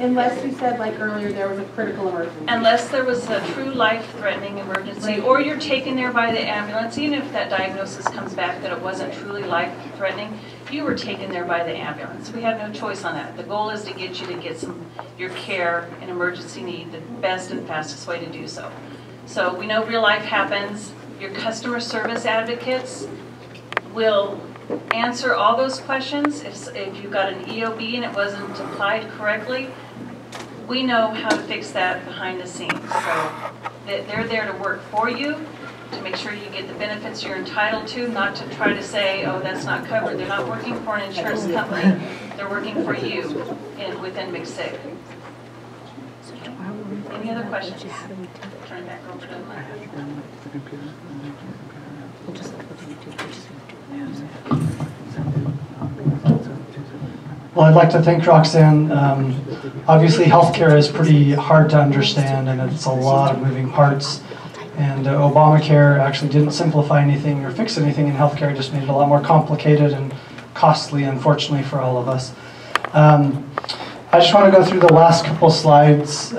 Unless you said, like earlier, there was a critical emergency. Unless there was a true life-threatening emergency, or you're taken there by the ambulance, even if that diagnosis comes back that it wasn't truly life-threatening, you were taken there by the ambulance. We have no choice on that. The goal is to get you to get your care and emergency need, the best and fastest way to do so. So we know real life happens. Your customer service advocates will answer all those questions. If you've got an EOB and it wasn't applied correctly, we know how to fix that behind the scenes. So they're there to work for you, to make sure you get the benefits you're entitled to, not to try to say, oh, that's not covered. They're not working for an insurance company. They're working for you within MCSIG. Any other questions? Turn it back over to Mike. Well, I'd like to thank Roxanne. Obviously, healthcare is pretty hard to understand, and it's a lot of moving parts. And Obamacare actually didn't simplify anything or fix anything in healthcare; it just made it a lot more complicated and costly, unfortunately, for all of us. I just want to go through the last couple slides.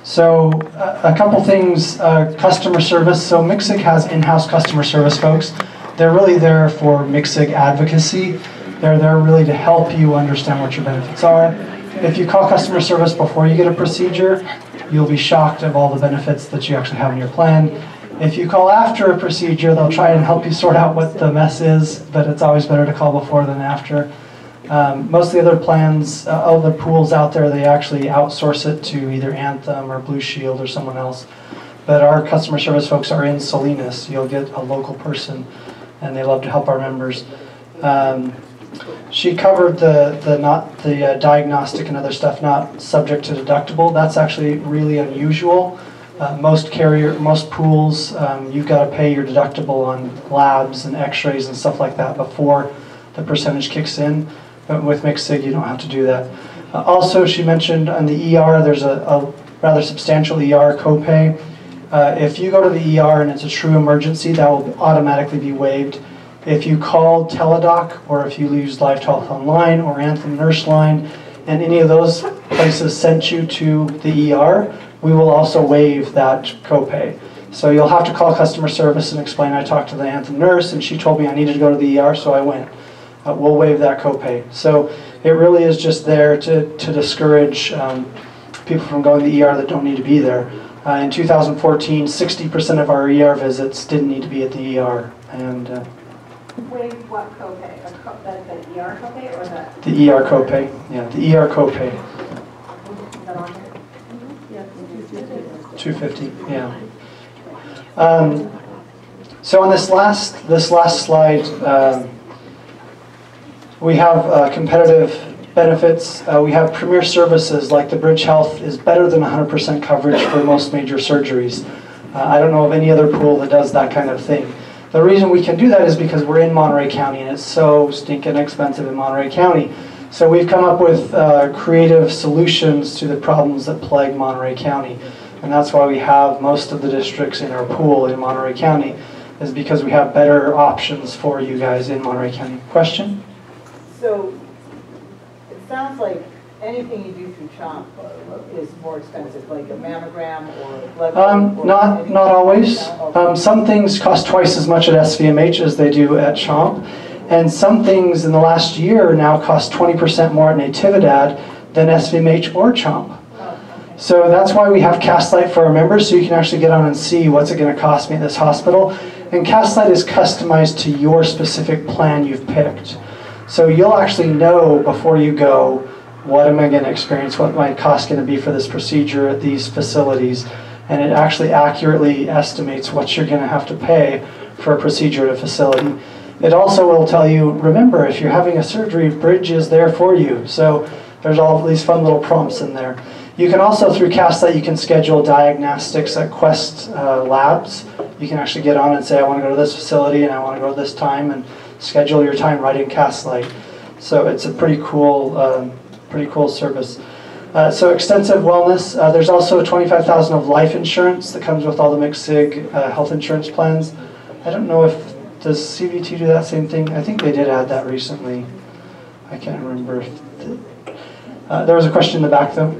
So a couple things, customer service. So MCSIG has in-house customer service folks. They're really there for MCSIG advocacy. They're there really to help you understand what your benefits are. If you call customer service before you get a procedure, you'll be shocked of all the benefits that you actually have in your plan. If you call after a procedure, they'll try and help you sort out what the mess is, but it's always better to call before than after. Most of the other plans, other pools out there, they actually outsource it to either Anthem or Blue Shield or someone else. But our customer service folks are in Salinas. You'll get a local person, and they love to help our members. She covered the diagnostic and other stuff not subject to deductible. That's actually really unusual. Most pools, you've got to pay your deductible on labs and x-rays and stuff like that before the percentage kicks in. But with MCSIG, you don't have to do that. Also, she mentioned on the ER, there's a rather substantial ER copay. If you go to the ER and it's a true emergency, that will automatically be waived. If you call Teledoc, or if you use LiveHealth Online or Anthem Nurse Line, and any of those places sent you to the ER, we will also waive that copay. So you'll have to call customer service and explain, I talked to the Anthem nurse and she told me I needed to go to the ER, so I went. We'll waive that copay. So it really is just there to discourage people from going to the ER that don't need to be there. In 2014, 60% of our ER visits didn't need to be at the ER. And waive what copay? The ER copay or that? The ER copay, yeah, the ER copay. Is that on here? Yeah, $250, yeah. So on this last slide, we have competitive benefits. We have premier services like the Bridge Health is better than 100% coverage for most major surgeries. I don't know of any other pool that does that kind of thing. The reason we can do that is because we're in Monterey County and it's so stinking expensive in Monterey County. So we've come up with creative solutions to the problems that plague Monterey County. And that's why we have most of the districts in our pool in Monterey County, is because we have better options for you guys in Monterey County. Question? So it sounds like anything you do through CHOMP is more expensive, like a mammogram or blood work? Not always. Some things cost twice as much at SVMH as they do at CHOMP. And some things in the last year now cost 20% more at Natividad than SVMH or CHOMP. So that's why we have Castlight for our members, so you can actually get on and see what's it going to cost me at this hospital. And Castlight is customized to your specific plan you've picked. So you'll actually know before you go, what am I going to experience, what my cost going to be for this procedure at these facilities. And it actually accurately estimates what you're going to have to pay for a procedure at a facility. It also will tell you, remember, if you're having a surgery, Bridge is there for you. So there's all these fun little prompts in there. You can also, through Castlight, you can schedule diagnostics at Quest Labs. You can actually get on and say, I want to go to this facility and I want to go this time, and schedule your time right in Castlight. So it's a pretty cool service. So extensive wellness. There's also $25,000 of life insurance that comes with all the MCSIG health insurance plans. I don't know if, does CVT do that same thing? I think they did add that recently. I can't remember if There was a question in the back, though.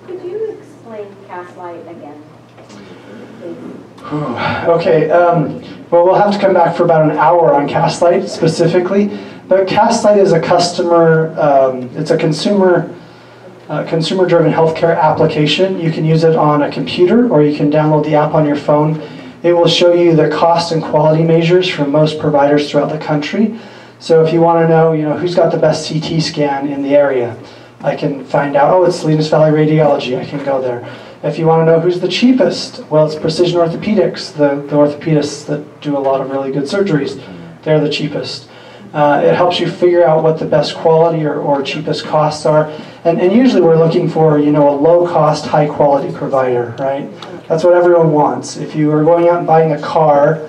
Could you explain Castlight again, please? Okay, well, we'll have to come back for about an hour on Castlight specifically. But Castlight is a customer, it's a consumer-driven healthcare application. You can use it on a computer or you can download the app on your phone. It will show you the cost and quality measures from most providers throughout the country. So if you want to know, who's got the best CT scan in the area, I can find out, oh, it's Salinas Valley Radiology, I can go there. If you want to know who's the cheapest, well, it's Precision Orthopedics, the orthopedists that do a lot of really good surgeries. They're the cheapest. It helps you figure out what the best quality or cheapest costs are. And usually we're looking for, a low-cost, high-quality provider, right? That's what everyone wants. If you were going out and buying a car,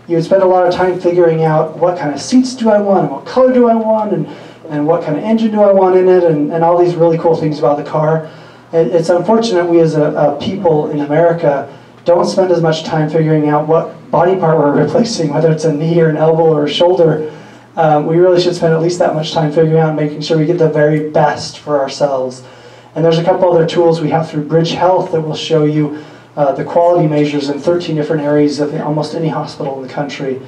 you would spend a lot of time figuring out what kind of seats do I want, and what color do I want, and what kind of engine do I want in it, and all these really cool things about the car. It's unfortunate we as a people in America don't spend as much time figuring out what body part we're replacing, whether it's a knee or an elbow or a shoulder. We really should spend at least that much time figuring out and making sure we get the very best for ourselves. And there's a couple other tools we have through Bridge Health that will show you the quality measures in 13 different areas of almost any hospital in the country.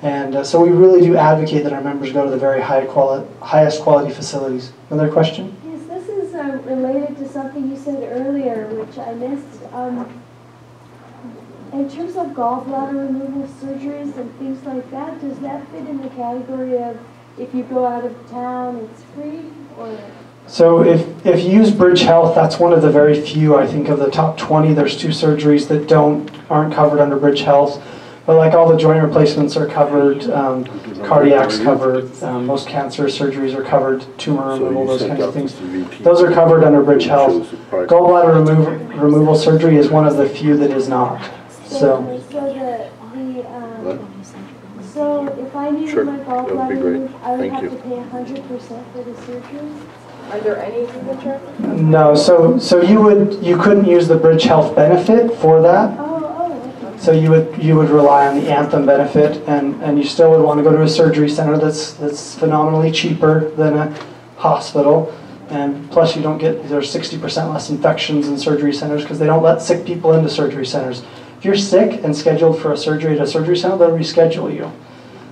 And so we really do advocate that our members go to the very highest quality facilities. Another question? Yes, this is related to something you said earlier, which I missed. In terms of gallbladder removal surgeries and things like that, does that fit in the category of if you go out of town, it's free? Or? So if you use Bridge Health, that's one of the very few, I think, of the top 20. There's 2 surgeries that aren't covered under Bridge Health. But like all the joint replacements are covered, cardiac's covered, most cancer surgeries are covered, tumor removal, those kinds of things. Those are covered under Bridge Health. Gallbladder removal surgery is one of the few that is not. So if I needed my gallbladder removed, I would have to pay 100% for the surgery? Are there any insurance? No, so you couldn't use the Bridge Health benefit for that. So you would rely on the Anthem benefit, and you still would want to go to a surgery center that's phenomenally cheaper than a hospital, and plus you don't get, there's 60% less infections in surgery centers because they don't let sick people into surgery centers. If you're sick and scheduled for a surgery at a surgery center, they'll reschedule you.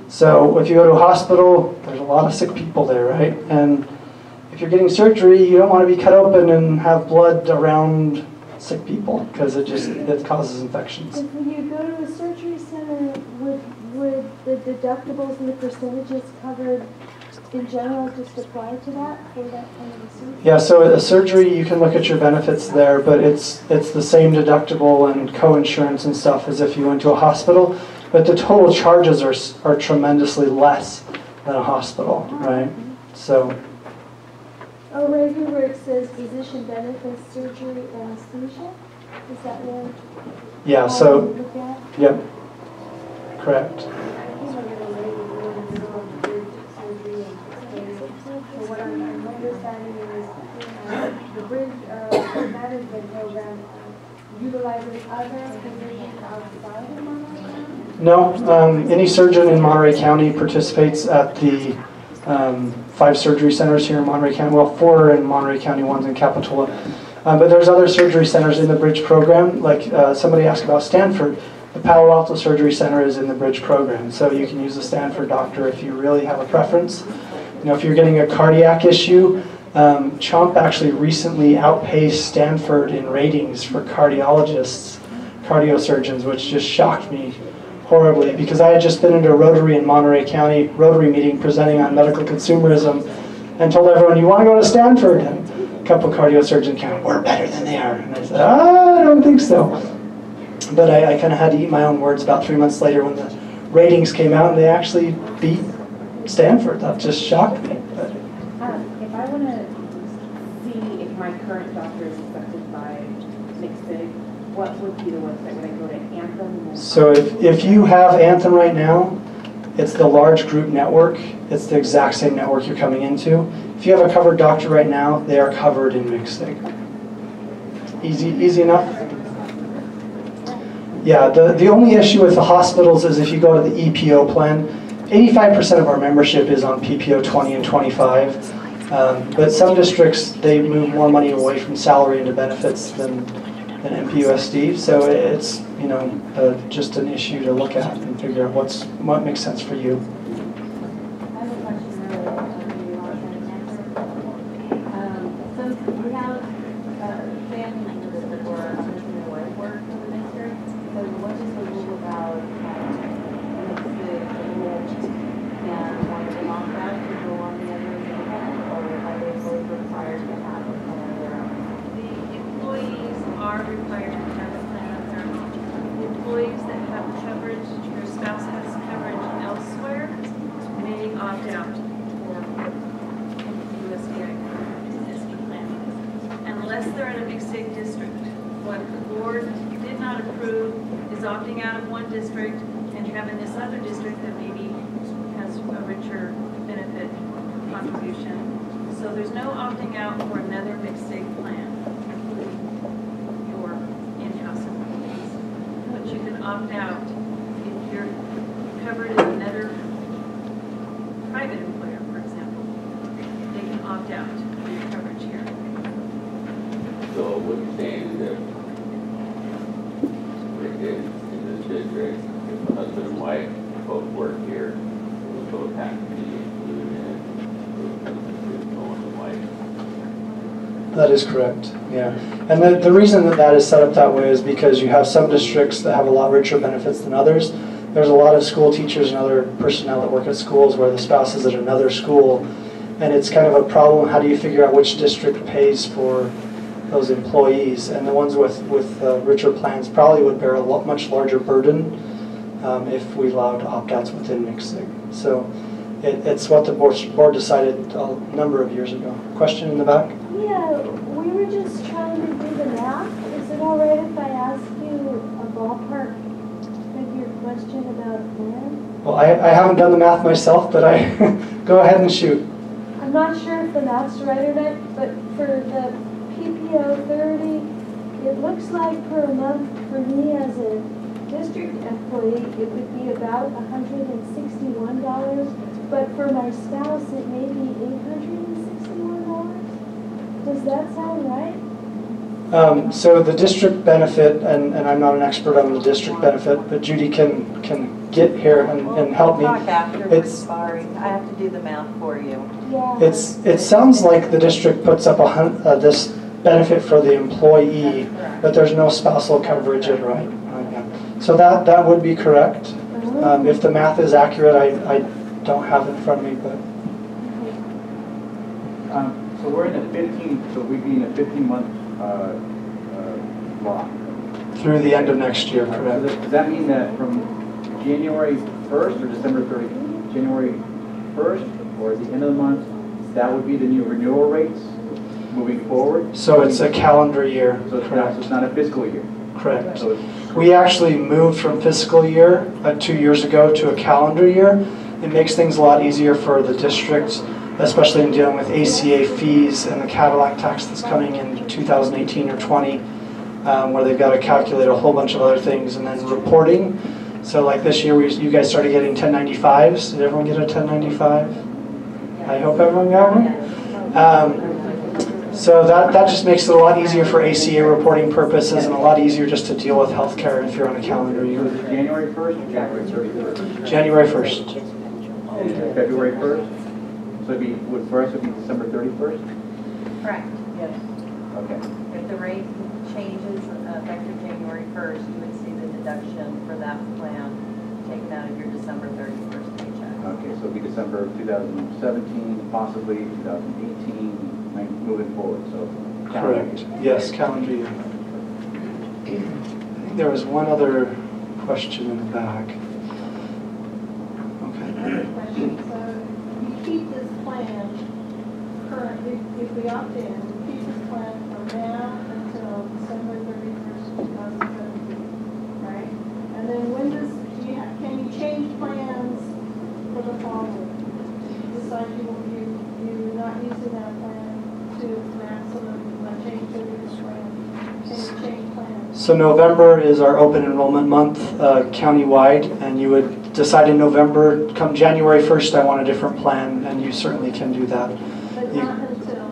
So if you go to a hospital, there's a lot of sick people there, right? And if you're getting surgery, you don't want to be cut open and have blood around sick people because it causes infections. If you go to a surgery center, would the deductibles and the percentages covered in general just apply to that for that kind of a surgery? Yeah, so a surgery, you can look at your benefits there, but it's the same deductible and co-insurance and stuff as if you went to a hospital, but the total charges are tremendously less than a hospital, right? So. Oh, right here where it says physician benefits, surgery, anesthesia? Is that where? Yeah, so, yep, correct. What I'm understanding is the bridge management program utilizes other physicians outside of Monterey? No, any surgeon in Monterey County participates at the 5 surgery centers here in Monterey County. Well, 4 in Monterey County, 1's in Capitola. But there's other surgery centers in the Bridge program. Like somebody asked about Stanford. The Palo Alto Surgery Center is in the Bridge program. So you can use a Stanford doctor if you really have a preference. If you're getting a cardiac issue, CHOMP actually recently outpaced Stanford in ratings for cardiologists, cardiosurgeons, which just shocked me horribly because I had just been into a Rotary in Monterey County, Rotary meeting presenting on medical consumerism and told everyone, you want to go to Stanford? And a couple of cardiosurgeons came, we're better than they are. And I said, I don't think so. But I kind of had to eat my own words about 3 months later when the ratings came out and they actually beat Stanford. That just shocked me. But. If I want to see if my current doctor is affected by MCSIG, what would be the website? Would I go to Anthem? So if you have Anthem right now, it's the large group network. It's the exact same network you're coming into. If you have a covered doctor right now, they are covered in MCSIG. Easy enough? Yeah, the only issue with the hospitals is if you go to the EPO plan, 85% of our membership is on PPO 20 and 25. But some districts, they move more money away from salary into benefits than MPUSD. So it's, you know, just an issue to look at and figure out what makes sense for you. I have a question related to the long-term answer. So we have family members that were missing their wife work for the ministry. So what is the rule about the rule and one of them opt out to go on the other independent, or are they both required to have a plan of their own? The employees are required to have a plan of their own. The employees that have coverage, your spouse has coverage elsewhere, may opt out for MPUSD plan. Unless they're in a MCSIG district. What the board did not approve is opting out of one district and having this other district that maybe has a richer benefit contribution. So there's no opting out for another MCSIG plan, including your in-house employees. But you can opt out if you're covered in another private employer, for example. They can opt out for your coverage here. So what you're saying is that in this district, if a husband and wife both work here, they would both have to be included in the husband and wife. That is correct, yeah. And the reason that is set up that way is because you have some districts that have a lot richer benefits than others. There's a lot of school teachers and other personnel that work at schools where the spouse is at another school, and it's kind of a problem. How do you figure out which district pays for those employees? And the ones with richer plans probably would bear a much larger burden if we allowed opt-outs within MCSIG. So it's what the board decided a number of years ago. Question in the back? Yeah, we were just trying to do the math. Is it all right if I ask you a ballpark figure question about a plan? Well, I haven't done the math myself, but I go ahead and shoot. I'm not sure if the math's right or not, but for the PPO 30, it looks like per month for me as a district employee, it would be about $161, but for my spouse, it may be $861. Does that sound right? So the district benefit, and I'm not an expert on the district benefit, but Judy can get here and help me. Talk afterwards, sorry. I have to do the math for you. Yeah. It sounds like the district puts up this benefit for the employee, but there's no spousal coverage in right. So that would be correct. If the math is accurate, I don't have it in front of me, but. So we're in a 15, so we'd be in a 15-month block. Through the end of next year, So correct? does that mean that from January 1st or December 30th? January 1st or at the end of the month, that would be the new renewal rates moving forward? So it's a calendar year, So correct? it's not a fiscal year? Correct. So We actually moved from fiscal year 2 years ago to a calendar year. It makes things a lot easier for the district, especially in dealing with ACA fees and the Cadillac tax that's coming in 2018 or 20, where they've got to calculate a whole bunch of other things, and then reporting. So like this year, you guys started getting 1095s. Did everyone get a 1095? I hope everyone got one. So that just makes it a lot easier for ACA reporting purposes and a lot easier just to deal with healthcare if you're on a calendar So year. is it January 1st or January 31st? January 1st. And February 1st? So it'd be, for us, it would be December 31st? Correct. Yes. Okay. If the rate changes effective January 1st, you would see the deduction for that plan taken out of your December 31st paycheck. Okay, so it'll be December 2017, possibly 2018, moving forward, so. Correct. Yes, calendar year. I think there was one other question in the back. Okay. Question. So you keep this plan current, if we opt in, you keep this plan from now until December 31st, 2017, right? And then when can you change plans for the following? Decide you're not using that plan to maximum, change to this plan. Can you change plans? So November is our open enrollment month countywide, and you would decide in November, come January 1st, I want a different plan, and you certainly can do that. But but not until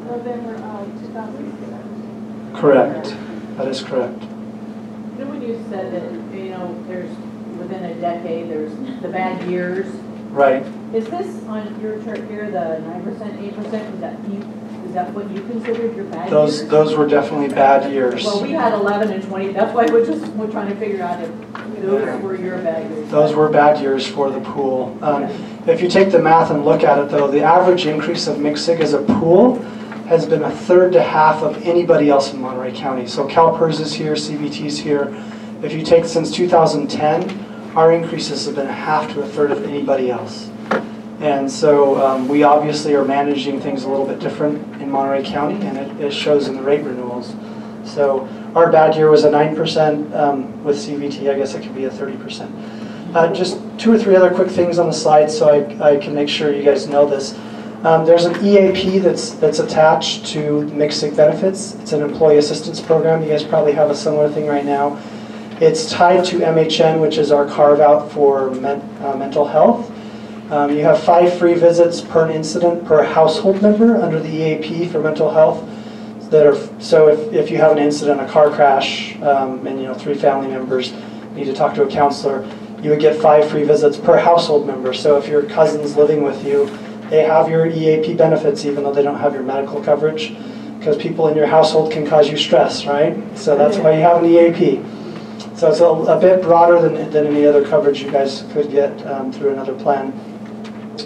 November of 2007. Correct. That is correct. You know when you said that, you know, there's, within a decade, there's the bad years? Right. Is this on your chart here, the 9%, 8%, is that what you considered your bad years? Those were definitely bad years. Well, we had 11 and 20, that's why we're trying to figure out if those were your bad years. Those were bad years for the pool. If you take the math and look at it though, the average increase of MCSIG as a pool has been a third to half of anybody else in Monterey County. So CalPERS is here, CBT's here. If you take since 2010, our increases have been a half to a third of anybody else. And so we obviously are managing things a little bit different in Monterey County, and it shows in the rate renewals. So our bad year was a 9%. With CVT, I guess it could be a 30%. Just 2 or 3 other quick things on the slide so I can make sure you guys know this. There's an EAP that's attached to MCSIG benefits. It's an employee assistance program. You guys probably have a similar thing right now. It's tied to MHN, which is our carve-out for mental health. You have 5 free visits per incident per household member under the EAP for mental health. So if you have an incident, a car crash, and 3 family members need to talk to a counselor, you would get 5 free visits per household member. So if your cousin's living with you, they have your EAP benefits even though they don't have your medical coverage, because people in your household can cause you stress, right? So that's why you have an EAP. So it's a bit broader than any other coverage you guys could get through another plan.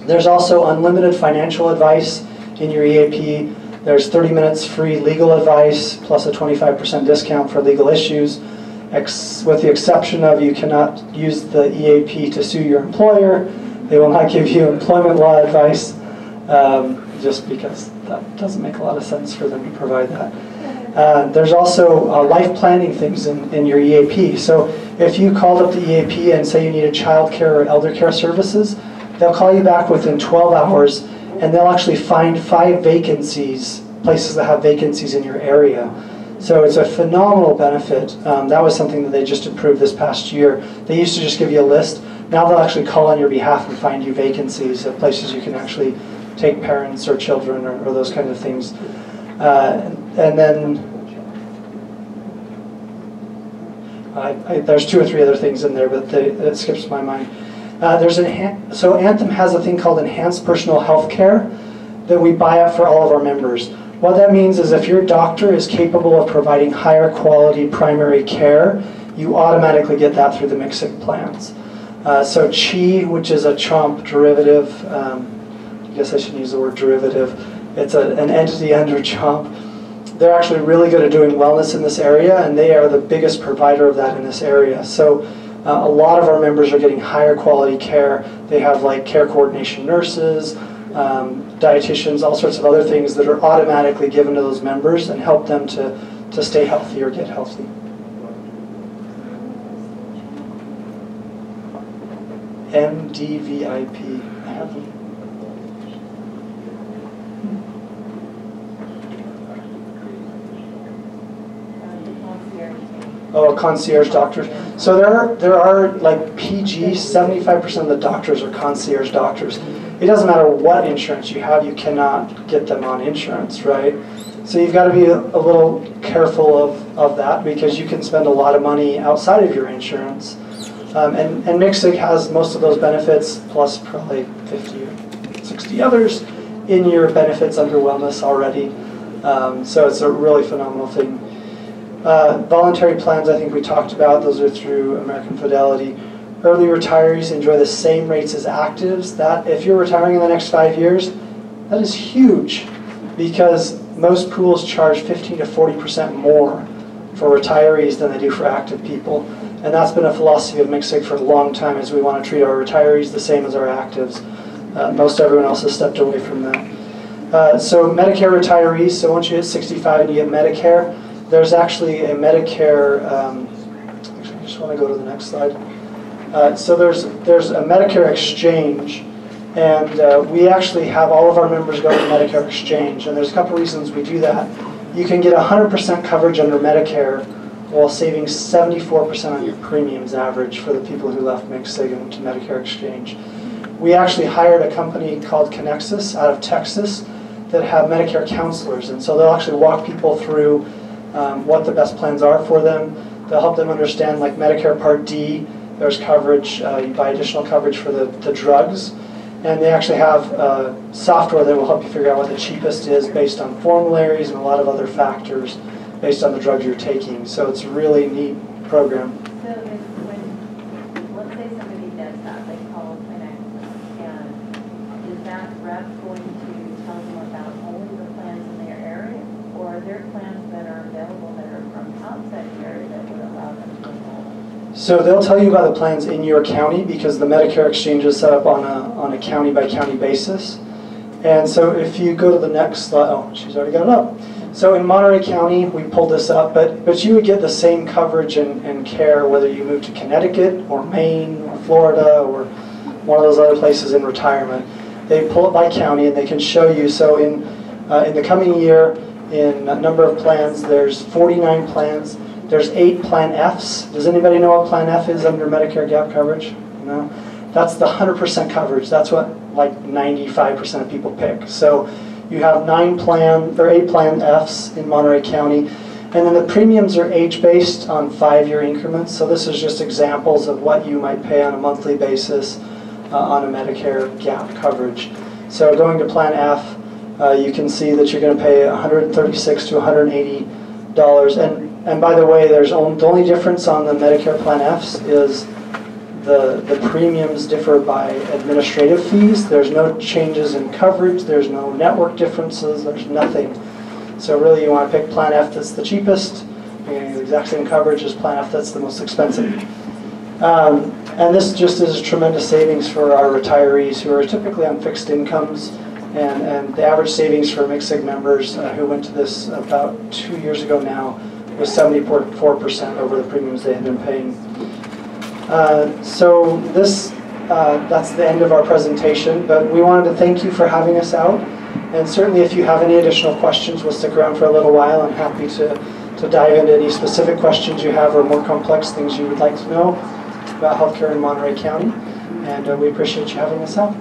There's also unlimited financial advice in your EAP. There's 30 minutes free legal advice plus a 25% discount for legal issues, with the exception of you cannot use the EAP to sue your employer. They will not give you employment law advice, just because that doesn't make a lot of sense for them to provide that. There's also life planning things in your EAP. So if you called up the EAP and say you needed child care or elder care services, they'll call you back within 12 hours and they'll actually find 5 vacancies, places that have vacancies in your area. So it's a phenomenal benefit. That was something that they just improved this past year. They used to just give you a list. Now they'll actually call on your behalf and find you vacancies at places you can actually take parents or children or those kind of things. And then there's 2 or 3 other things in there, but it skips my mind. So Anthem has a thing called Enhanced Personal Health Care that we buy up for all of our members. What that means is if your doctor is capable of providing higher quality primary care, you automatically get that through the MCSIG plans. So CHI, which is a CHOMP derivative, I guess I shouldn't use the word derivative, it's an entity under CHOMP. They're actually really good at doing wellness in this area, and they are the biggest provider of that in this area. So a lot of our members are getting higher quality care. They have like care coordination nurses, dietitians, all sorts of other things that are automatically given to those members and help them to stay healthy or get healthy. MDVIP. Oh, concierge doctors. So there are like PG, 75% of the doctors are concierge doctors. It doesn't matter what insurance you have, you cannot get them on insurance, right? So you've got to be a little careful of that, because you can spend a lot of money outside of your insurance. And MCSIG has most of those benefits, plus probably 50 or 60 others in your benefits under wellness already. So it's a really phenomenal thing. Voluntary plans, I think we talked about. Those are through American Fidelity. Early retirees enjoy the same rates as actives. That, if you're retiring in the next 5 years, that is huge, because most pools charge 15 to 40% more for retirees than they do for active people. And that's been a philosophy of MCSIG for a long time, is we want to treat our retirees the same as our actives. Most everyone else has stepped away from that. So Medicare retirees, so once you hit 65 and you get Medicare, there's actually a Medicare, actually I just want to go to the next slide. So there's a Medicare Exchange, and we actually have all of our members go to Medicare Exchange, and there's a couple reasons we do that. You can get 100% coverage under Medicare while saving 74% on your premiums average for the people who left MCSIG and went to Medicare Exchange. We actually hired a company called Connexus out of Texas that have Medicare counselors, and so they'll actually walk people through what the best plans are for them. They'll help them understand, like Medicare Part D, there's coverage, you buy additional coverage for the drugs, and they actually have software that will help you figure out what the cheapest is based on formularies and a lot of other factors based on the drugs you're taking. So it's a really neat program. So if when, let's say somebody does that, they call a clinic, and is that rep going to tell them about only the plans in their area, or are there plans that are available that are from outside the area that would allow them to enroll? So they'll tell you about the plans in your county because the Medicare Exchange is set up on a county-by-county basis. And so if you go to the next slide, oh, she's already got it up. So in Monterey County, we pulled this up, but you would get the same coverage and care whether you move to Connecticut or Maine or Florida or one of those other places in retirement. They pull it by county and they can show you. So in the coming year, in a number of plans, there's 49 plans. There's 8 Plan Fs. Does anybody know what Plan F is under Medicare gap coverage? No? That's the 100% coverage. That's what like 95% of people pick. So you have 8 Plan Fs in Monterey County. And then the premiums are age-based on 5-year increments. So this is just examples of what you might pay on a monthly basis on a Medicare gap coverage. So going to Plan F, you can see that you're going to pay $136 to $180. And by the way, the only difference on the Medicare Plan Fs is the premiums differ by administrative fees. There's no changes in coverage. There's no network differences. There's nothing. So really, you want to pick Plan F that's the cheapest. You're getting the exact same coverage as Plan F that's the most expensive. And this just is a tremendous savings for our retirees who are typically on fixed incomes. And the average savings for MCSIG members who went to this about 2 years ago now was 74% over the premiums they had been paying. So that's the end of our presentation, but we wanted to thank you for having us out. And certainly if you have any additional questions, we'll stick around for a little while. I'm happy to dive into any specific questions you have or more complex things you would like to know about healthcare in Monterey County. And we appreciate you having us out.